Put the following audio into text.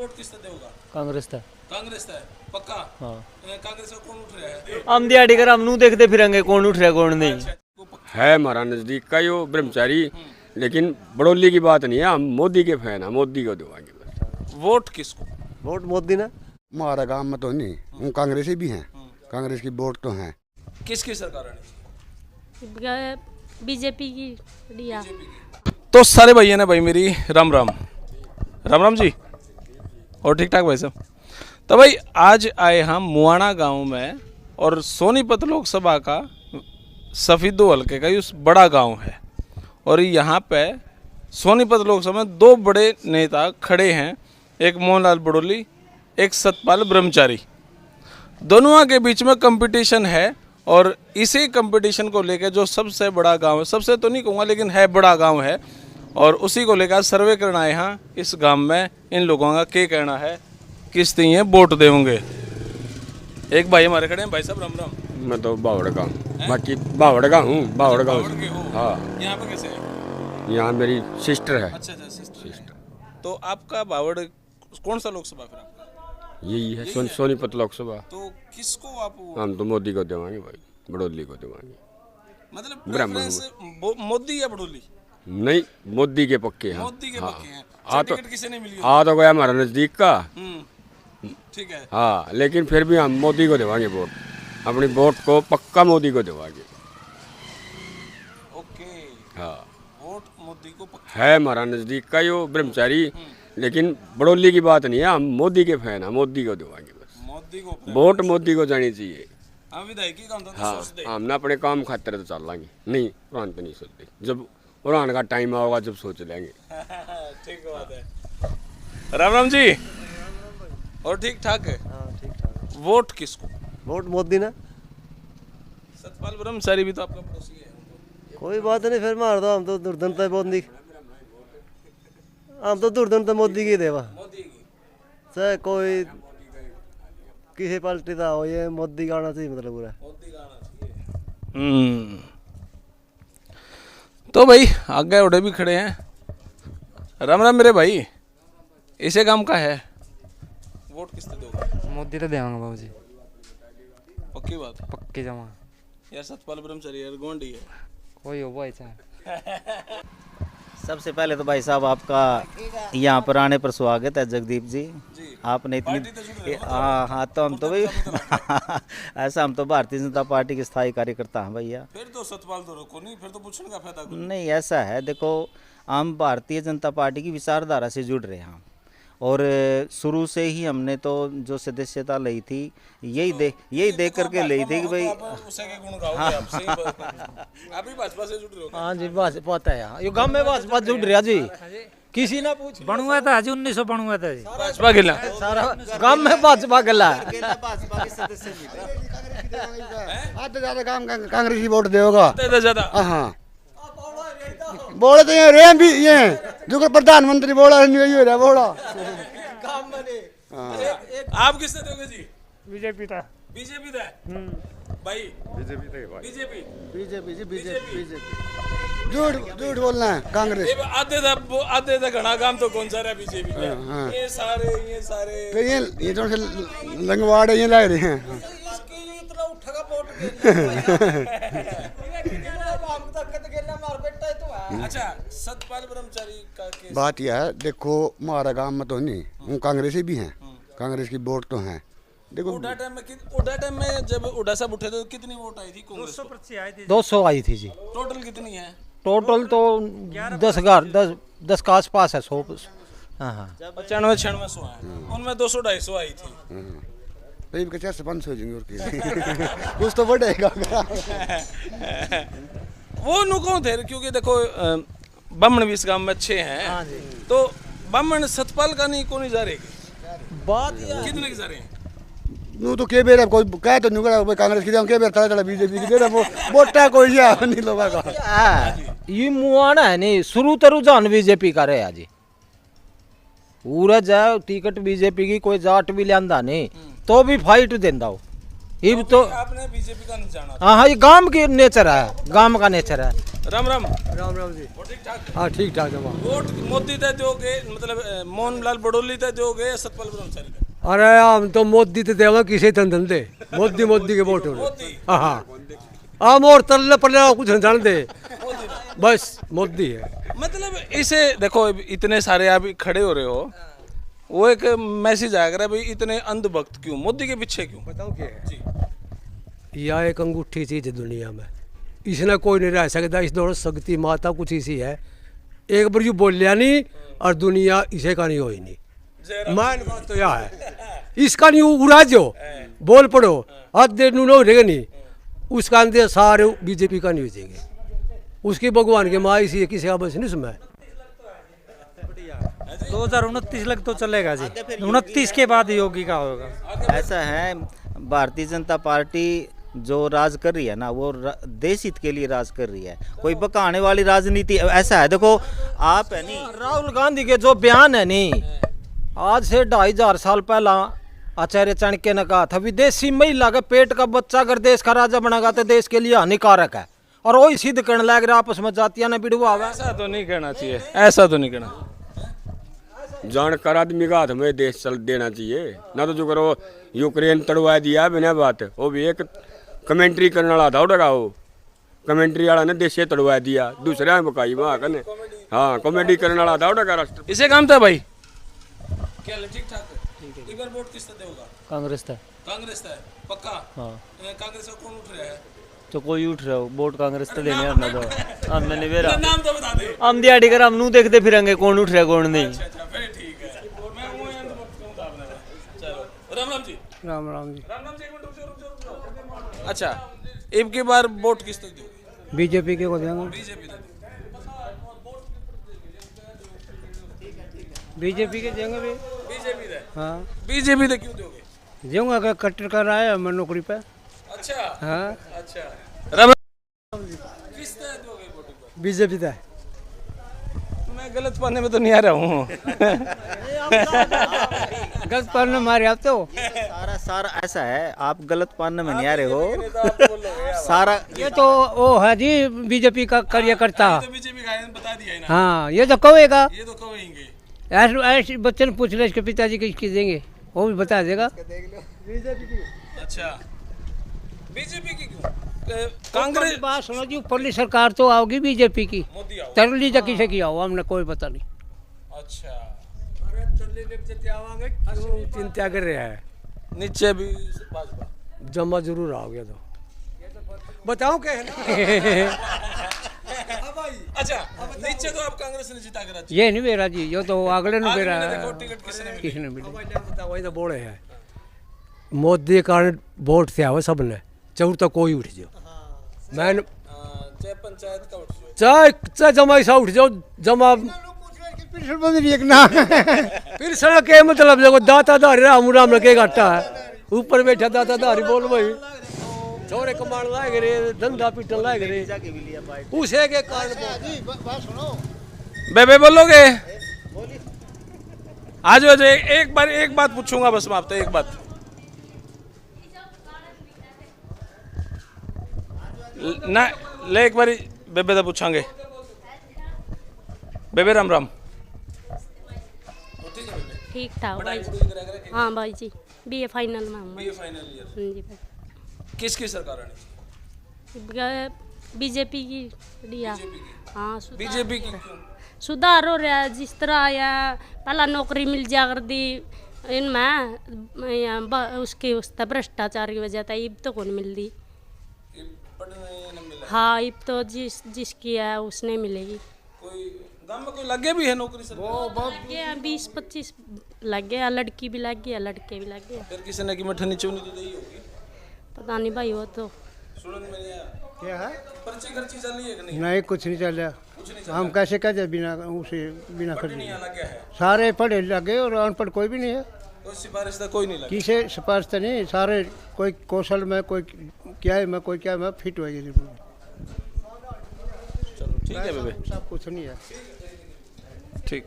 Vote किसने देगा? कांग्रेस था। कांग्रेस है पक्का? हाँ कांग्रेस का कौन उठ रहा है? हम दिहाड़ी कर हम नू देखते फिरेंगे कौन उठ रहा कौन नहीं। है हमारा नजदीक का यो ब्रह्मचारी, लेकिन बड़ौली की बात नहीं है, हम मोदी के फैन हैं, मोदी को देवाएंगे बस। वोट किसको? वोट मोदी ना। हमारा गांव में तो नहीं, हम कांग्रेसी भी हैं, कांग्रेस की वोट तो हैं। किसकी सरकार आनी? बीजेपी की लिया। तो सारे भैया ने भाई मेरी राम राम राम राम जी और ठीक ठाक भाई साहब। तो भाई आज आए हम मुआना गांव में और सोनीपत लोकसभा का सफीदो हल्के का उस बड़ा गांव है और यहाँ पे सोनीपत लोकसभा में दो बड़े नेता खड़े हैं, एक मोहनलाल बड़ौली, एक सतपाल ब्रह्मचारी। दोनों के बीच में कंपटीशन है और इसी कंपटीशन को लेकर जो सबसे बड़ा गांव है, सबसे तो नहीं कहूँगा लेकिन है बड़ा गांव है, और उसी को लेकर सर्वे करना है यहाँ इस गांव में इन लोगों का क्या कहना है, किस तरह वोट देंगे। एक भाई हमारे खड़े हैं, भाई साहब राम राम। मैं तो बावड़ का हूँ, बाकी बावड़ का हूँ, बावड़ का हूँ। हाँ यहाँ पे कैसे है? यहाँ मेरी सिस्टर है। अच्छा सिस्टर। तो आपका बावड़ कौन सा लोकसभा फिर आपका? यही है सोनीपत लोकसभा। तो किसको आप? हम तो मोदी को देवाएंगे भाई, बड़ौली को देवाएंगे। मतलब ब्राह्मण प्रेफरेंस मोदी या बड़ौली? नहीं, मोदी के पक्के हैं। मोदी के पक्के हैं। हाँ तो टिकट किसे नहीं मिली? आ तो गया हमारा नजदीक का। ठीक है। हाँ लेकिन फिर भी हम मोदी को देवाएंगे वोट, अपनी वोट को पक्का मोदी को देवाएंगे। ओके। हाँ वोट मोदी को पक्का। है हमारा नजदीक का यो ब्रह्मचारी, लेकिन बड़ौली की बात नहीं है, हम मोदी के फैन हैं, मोदी को देवाएंगे बस। मोदी को वोट मोदी को जानी चाहिए। हम विधायकी काम तो हाँ सोच दे। हम ना अपने काम खातिर तो चल लेंगे, नहीं पुरान तो नहीं सोचते, जब पुरान का टाइम आएगा जब सोच लेंगे। ठीक बात है। राम राम जी और ठीक ठाक है? हाँ ठीक ठाक। वोट किसको? वोट मोदी ना। सतपाल ब्रह्मचारी भी तो आपका पड़ोसी है। कोई बात नहीं फिर मार दो, हम तो दुर्धनता मोदी, हम तो दुर्धनता मोदी की देवा। मोदी की। चाहे कोई किसी पार्टी का हो, ये मोदी का आना चाहिए, मतलब पूरा मोदी का आना चाहिए। तो भाई आगे उड़े भी खड़े हैं। राम राम मेरे भाई, इसे काम का है, वोट किसने दोगे? मोदी तो देवांगे बाबू जी, पक्की बात? पक्के जमा। यार सतपाल ब्रह्मचारी यार गोंडी है। कोई हो भाई चाहे। सबसे पहले तो भाई साहब आपका यहाँ पर आने पर स्वागत है जगदीप जी। आपने इतनी हाँ तो हम तो भाई ऐसा, हम तो भारतीय जनता पार्टी के स्थायी कार्यकर्ता हैं भैया। फिर तो सतपाल तो रोको नहीं, फिर तो पूछने का फायदा नहीं, ऐसा है देखो, हम भारतीय जनता पार्टी की विचारधारा से जुड़ रहे हैं और शुरू से ही हमने तो जो सदस्यता ली थी यही देख करके ली थी कि भाई अभी भाजपा से जुड़ रहे हो? हाँ जी भाजपा है यहाँ, ये गांव में भाजपा जुड़ रहा जी, किसी ना पूछ बनवा था जी, 1900 बनवा था जी। भाजपा गिला सारा गांव में भाजपा गला है। आते ज्यादा काम कांग्रेसी वोट देगा। ज्यादा हाँ बोले तो ये रेम भी ये जो प्रधानमंत्री बोला नहीं हो रहा बोला। आप किससे दोगे जी? बीजेपी था। बीजेपी था भाई? बीजेपी बीजेपी झूठ बोलना है कांग्रेस। आधे था घना काम तो कौन सा रहा बीजेपी में? ये सारे फिर ये तो लंगवाड़े ये लग रहे हैं। अच्छा सतपाल ब्रह्मचारी का केस बात यह है, देखो हमारा गांव में तो नहीं, हम कांग्रेसी भी हैं, कांग्रेस की वोट तो हैं। देखो उड़ा टाइम में जब उड़ा साहब उठे तो कितनी वोट आई थी कांग्रेस को? 200 आई थी जी। टोटल कितनी है? टोटल तो 10 के आसपास है, 100। हाँ हाँ 95-96 है, उनमें 200-250 आई थी। भाई 50-500 हो जाएंगे और क्या कुछ तो बढ़ेगा। वो नुकौ थे क्योंकि देखो बामण भी इस गांव में अच्छे हैं, तो बामण सतपाल का नहीं कौन जा रहे बात कितने की जा रहे हैं? नू तो के बेर कोई कहे तो नुकड़ा कांग्रेस की के बेर चला बीजेपी की दे वो वोटा कोई नहीं लोगा का। ये मुआना है नहीं, शुरू तो रुझान बीजेपी का रहे जी, पूरा जाए टिकट बीजेपी की, कोई जाट भी लियांदा नहीं तो भी फाइट देंदा हो। इब तो आपने बीजेपी का नहीं जाना। हाँ हाँ, ये गांव की नेचर है, गांव का नेचर है। राम राम। राम राम जी। और ठीक ठाक। हाँ ठीक ठाक है। वोट मोदी तय दोगे, मतलब मोहनलाल बडोली तय दोगे या सतपाल ब्रह्मचारी का? अरे हम तो मोदी तो देवा किसे धंधे मोदी मोदी के वोट मोदी। हाँ हाँ हम और तल्ले पल्ले कुछ जान दे, बस मोदी है। मतलब इसे देखो, इतने सारे आप खड़े हो रहे हो, वो एक मैसेज आया कर भाई इतने अंधभक्त क्यों, मोदी के पीछे क्यों? बताओ क्या है? जी। यह एक अंगूठी चीज है दुनिया में, इसने कोई नहीं रह सकता। इस दौर शक्ति माता कुछ इसी है, एक बार यू बोलिया नहीं और दुनिया इसे का नहीं होई नहीं। मान बात तो यह है, इसका नहीं उड़ा जो बोल पड़ो हाथ देर नू रहेगा नहीं, उसका अंदर सारे बीजेपी का नहीं हो जाएंगे। उसकी भगवान के माँ इसी है, किसी का बस नहीं सुना। 2029 लग तो चलेगा जी, 29 के बाद योगी का होगा। ऐसा है, भारतीय जनता पार्टी जो राज कर रही है ना, वो देश हित के लिए राज कर रही है, कोई बकाने वाली राजनीति। ऐसा है, देखो आप है नहीं, राहुल गांधी के जो बयान है नहीं, आज से 2500 साल पहला आचार्य चाणक्य ने कहा था, विदेशी महिला के पेट का बच्चा अगर देश का राजा बनेगा तो देश के लिए हानिकारक है, और वही सिद्ध करने लग रहा आपस में जातियां ने बिड़वा हुआ। ऐसा तो नहीं कहना चाहिए, ऐसा तो नहीं कहना। जानकार आदमी का हाथ में देश चल देना चाहिए ना। तो जो करो यूक्रेन तड़वा दिया बिना बात, वो भी एक कमेंट्री करने वाला था उड़गा, वो कमेंट्री वाला ने देश तड़वा दिया, दूसरे बकाई वहाँ कने। हाँ, कॉमेडी करने वाला था उड़गा राष्ट्र। इसे काम था भाई, क्या ठीक ठाक है? एक बार वोट किस तरह होगा? कांग्रेस था। कांग्रेस है पक्का? हाँ। कांग्रेस का कौन उठ रहा है? तो कोई उठ रहा हो, वोट कांग्रेस तो देने हमने तो हमने नहीं बेरा, नाम तो बता दे। हम दिहाड़ी कर हम नू देखते फिरेंगे कौन उठ रहा है कौन नहीं। अच्छा फिर ठीक है, मैं वो चलो। राम राम जी। राम राम जी। राम राम जी, एक मिनट रुक जाओ। अच्छा, अब की बार वोट किस तक दोगे? बीजेपी के को देंगे। बीजेपी तक। बीजेपी के देंगे भी। बीजेपी तक। हाँ बीजेपी तक क्यों दोगे? देंगे, अगर कट्टर कर रहा है मैं नौकरी पे। अच्छा। हाँ अच्छा, राम राम। किस तरह दोगे वोट? बीजेपी का। मैं गलत पाने में तो नहीं आ रहा हूँ। गलत पढ़ने मारे आप तो। सारा ऐसा है, आप गलत पाने में नहीं आ रहे हो। सारा ये तो वो है जी बीजेपी का कार्यकर्ता। बीजेपी का बता दिया है ना। हाँ ये तो कहेगा, ये तो कहेंगे। ऐसे बच्चे ने पूछ ले इसके पिताजी किसकी देंगे, वो भी बता देगा। अच्छा, बीजेपी की क्यों? कांग्रेस बात सुनो जी, ऊपरली सरकार तो आओगी बीजेपी की, मोदी आओ। तरली जा किसे की आओ हमने कोई पता नहीं। अच्छा, चिंता कर रहे हैं, नीचे भी भाजपा जमा जरूर आओगे तो बताओ क्या है ना। अच्छा, नीचे तो आप कांग्रेस ने जीता करा। ये नहीं मेरा जी, यो तो अगले ने मेरा देखो टिकट किसने मिली? वही तो बोले है, मोदी के कारण वोट से आओ सबने, चौर तो कोई उठ जाओ। मैं चाहे पंचायत का उठ जाओ, चाहे जमा ऐसा उठ जाओ, जमा फिर सड़क के मतलब देखो दाताधारी राम राम लगे घाटा है, ऊपर बैठा दाताधारी बोल भाई छोरे कमाण लाए गए, धंधा पीटन लाए गए, उसे के कारण। बेबे बोलोगे? आज एक बात पूछूंगा बस मैं आपसे, एक बात। ना ले एक बार बेबे तो पूछांगे। बेबे राम राम। ठीक ठाक भाई जी। हाँ भाई जी, BA फाइनल में हूँ। BA final year. जी भाई। किसकी सरकार आनी? बीजेपी की बढ़िया। हाँ, बीजेपी की क्यों? सुधार हो रहा है, जिस तरह आया पहला नौकरी मिल जा कर दी इनमें, उसके भ्रष्टाचार की वजह था, अब तो कौन मिल दी। हाँ, अब तो जिसकी है उसने मिलेगी। कोई गांव में कोई लगे भी है नौकरी सर? लग गया 20-25 लग गया, लड़की भी लग गया लड़के भी लग गया। फिर किसी ने की मठनी चुनी तो दी होगी, पता नहीं भाई, वो तो सुनने में आया। क्या है? पर्ची खर्ची चल रही है कि नहीं? नहीं कुछ नहीं चल रहा, हम कैसे कहते बिना उसे बिना खर्च लगे है। सारे पढ़े लगे और अनपढ़ कोई भी नहीं है। कोई सिफारिश तो कोई नहीं लगी। किसे सिफारिश तो नहीं, सारे कोई कौशल में, कोई क्या है मैं, कोई क्या है मैं, फिट हो गई। चलो ठीक है बेबे, सब कुछ नहीं है। ठीक।